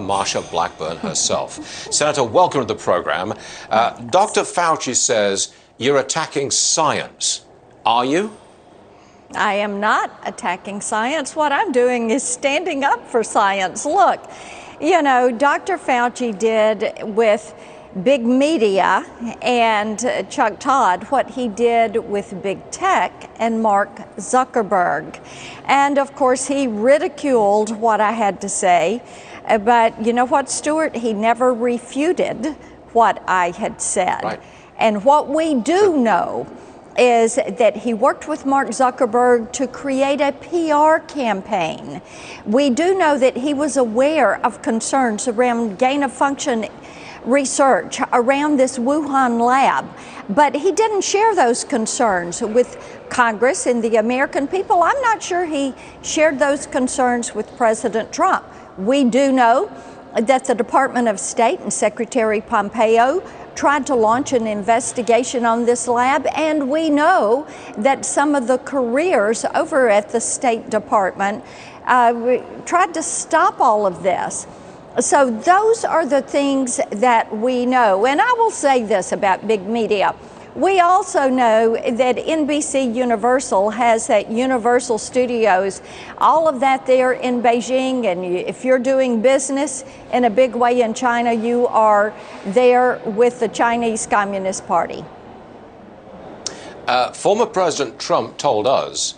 Marsha Blackburn herself. Senator, welcome to the program. Dr. Fauci says you're attacking science. Are you? I am not attacking science. What I'm doing is standing up for science. Look, you know, Dr. Fauci did with big media and Chuck Todd what he did with big tech and Mark Zuckerberg. And of course, he ridiculed what I had to say. But you know what, Stuart? He never refuted what I had said. Right. And what we do know is that he worked with Mark Zuckerberg to create a PR campaign. We do know that he was aware of concerns around gain-of-function research around this Wuhan lab, but he didn't share those concerns with Congress and the American people. I'm not sure he shared those concerns with President Trump. We do know that the Department of State and Secretary Pompeo tried to launch an investigation on this lab, and we know that some of the careers over at the State Department tried to stop all of this. So those are the things that we know. And I will say this about big media. We also know that NBC Universal has that Universal Studios, all of that there in Beijing. And if you're doing business in a big way in China, you are there with the Chinese Communist Party. Former President Trump told us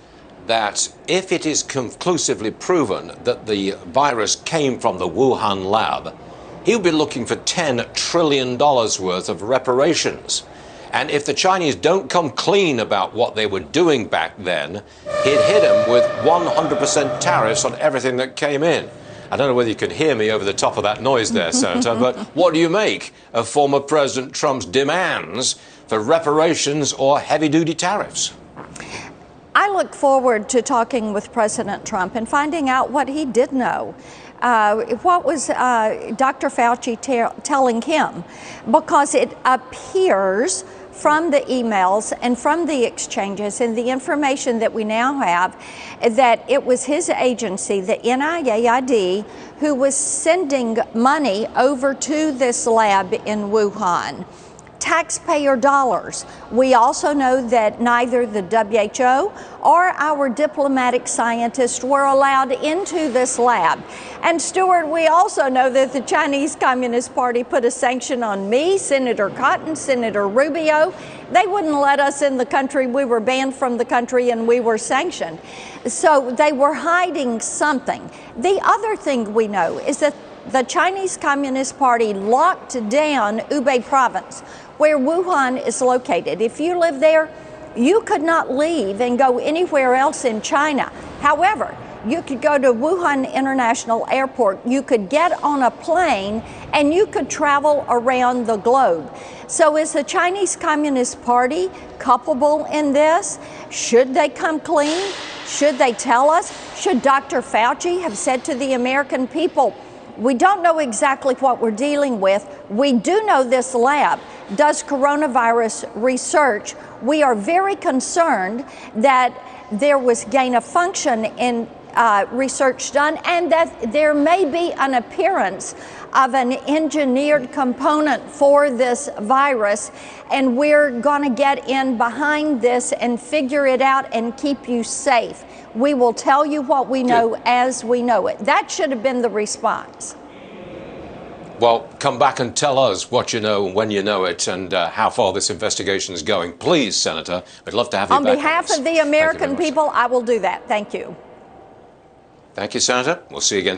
that if it is conclusively proven that the virus came from the Wuhan lab, he'll be looking for $10 trillion worth of reparations. And if the Chinese don't come clean about what they were doing back then, he'd hit them with 100% tariffs on everything that came in. I don't know whether you can hear me over the top of that noise there, Senator, but what do you make of former President Trump's demands for reparations or heavy-duty tariffs? I look forward to talking with President Trump and finding out what he did know. What was Dr. Fauci telling him? Because it appears from the emails and from the exchanges and the information that we now have that it was his agency, the NIAID, who was sending money over to this lab in Wuhan. Taxpayer dollars. We also know that neither the WHO or our diplomatic scientists were allowed into this lab. And Stuart, we also know that the Chinese Communist Party put a sanction on me, Senator Cotton, Senator Rubio. They wouldn't let us in the country. We were banned from the country and we were sanctioned. So they were hiding something. The other thing we know is that the Chinese Communist Party locked down Hubei province, where Wuhan is located. If you live there, you could not leave and go anywhere else in China. However, you could go to Wuhan International Airport, you could get on a plane, and you could travel around the globe. So is the Chinese Communist Party culpable in this? Should they come clean? Should they tell us? Should Dr. Fauci have said to the American people, we don't know exactly what we're dealing with. We do know this lab does coronavirus research. We are very concerned that there was gain of function in research done and that there may be an appearance of an engineered component for this virus. And we're going to get in behind this and figure it out and keep you safe. We will tell you what we know as we know it. That should have been the response. Well, come back and tell us what you know, when you know it, and how far this investigation is going. Please, Senator, we'd love to have you back. On behalf of the American people, I will do that. Thank you. Thank you, Senator. We'll see you again.